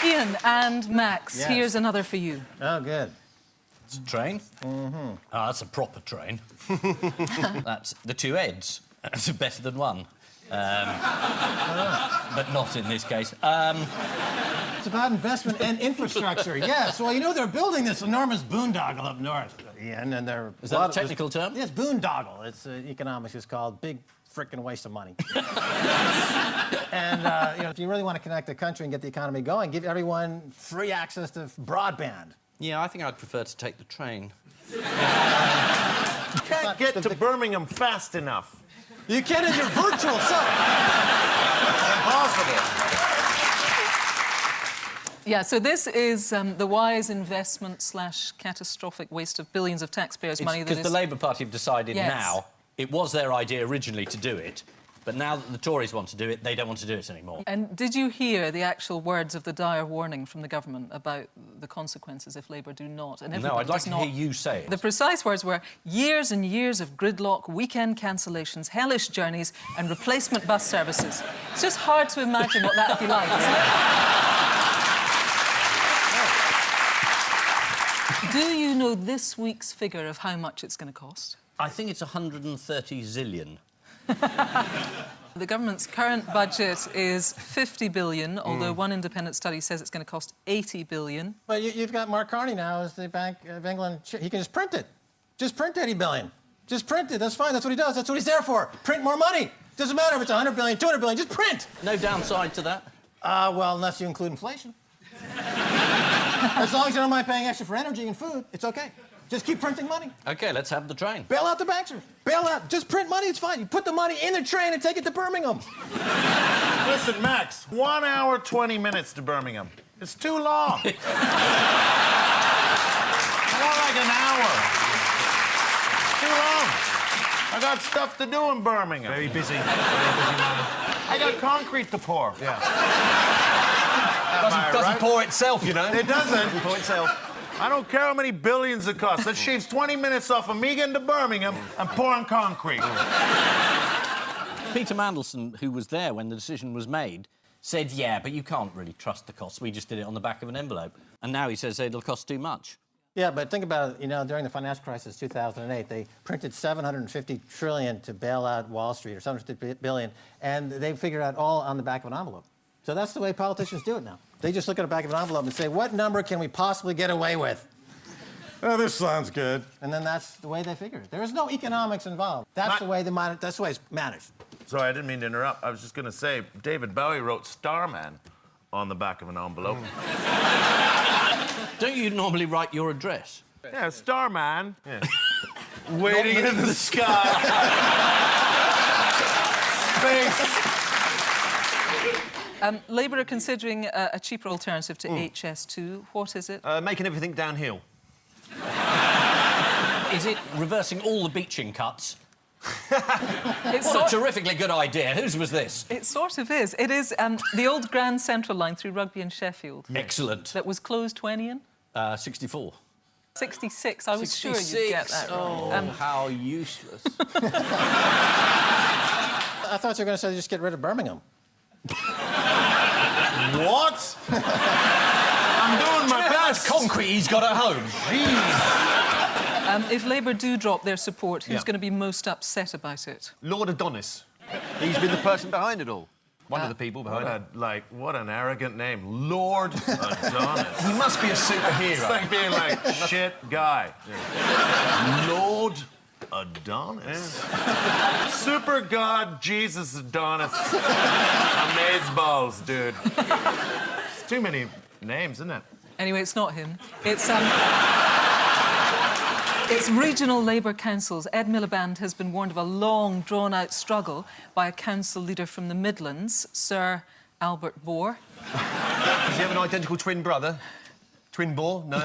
Ian and Max, Yes. here's another for you. Oh, good. It's a train. Mm-hmm. Oh, that's a proper train. That's the two ends. That's better than one. But not in this case. It's about investment and infrastructure, yes. Well, you know, they're building this enormous boondoggle up north, Ian, and they're... Is that a technical term? Yes, boondoggle. It's economics is called big frickin' waste of money. And, you know, if you really want to connect the country and get the economy going, give everyone free access to broadband. Yeah, I think I'd prefer to take the train. You can't get to Birmingham fast enough. You can in your virtual self. Impossible. Yeah, so this is the wise investment / catastrophic waste of billions of taxpayers' money that is... Because the Labour Party have decided Yes. now, it was their idea originally to do it, but now that the Tories want to do it, they don't want to do it anymore. And did you hear the actual words of the dire warning from the government about the consequences if Labour do not? And No, I'd like to hear you say it. The precise words were years and years of gridlock, weekend cancellations, hellish journeys and replacement bus services. It's just hard to imagine what that would be like, isn't it? Do you know this week's figure of how much it's going to cost? I think it's 130 zillion. The government's current budget is 50 billion, although one independent study says it's going to cost 80 billion. But you've got Mark Carney now as the Bank of England. He can just print it. Just print 80 billion. Just print it. That's fine. That's what he does. That's what he's there for. Print more money. Doesn't matter if it's 100 billion, 200 billion. Just print. No downside to that? Well, unless you include inflation. As long as you don't mind paying extra for energy and food, it's okay. Just keep printing money. OK, let's have the train. Bail out the bankers. Bail out. Just print money, it's fine. You put the money in the train and take it to Birmingham. Listen, Max, 1 hour, 20 minutes to Birmingham. It's too long. I want like an hour. Too long. I got stuff to do in Birmingham. Very busy man. I got concrete to pour. Yeah. Doesn't pour itself, you know. It doesn't. Doesn't pour itself. I don't care how many billions it costs. That shaves 20 minutes off of me getting to Birmingham and pouring concrete. Peter Mandelson, who was there when the decision was made, said, yeah, but you can't really trust the costs. We just did it on the back of an envelope. And now he says it'll cost too much. Yeah, but think about it. You know, during the financial crisis, 2008, they printed 750 trillion to bail out Wall Street, or 750 billion, and they figured out all on the back of an envelope. So that's the way politicians do it now. They just look at the back of an envelope and say, what number can we possibly get away with? Oh, this sounds good. And then that's the way they figure it. There is no economics involved. That's the way that's the way it's managed. Sorry, I didn't mean to interrupt. I was just going to say, David Bowie wrote Starman on the back of an envelope. Don't you normally write your address? Yeah, Starman. Yeah. Waiting in the sky. Space. Labour are considering a cheaper alternative to HS2. What is it? Making everything downhill. Is it reversing all the beaching cuts? It's What a terrifically good idea. Whose was this? It sort of is. It is the old Grand Central line through Rugby and Sheffield. Excellent. That was closed when, Ian? 64. 66. I was 66. sure you'd get that Oh, wrong. how useless. I thought you were going to say just get rid of Birmingham. What? I'm doing my best. Concrete he's got at home. Jeez. If Labour do drop their support, who's going to be most upset about it? Lord Adonis. He's been the person behind it all. One of the people behind it. What an arrogant name. Lord Adonis. He must be a superhero. It's like being like, shit guy. Yeah. Lord Adonis. Yeah. Super God Jesus Adonis. Amazeballs, dude. It's too many names, isn't it? Anyway, it's not him. It's regional Labour councils. Ed Miliband has been warned of a long, drawn-out struggle by a council leader from the Midlands, Sir Albert Bohr. Does he have an identical twin brother? Twin Boar? No.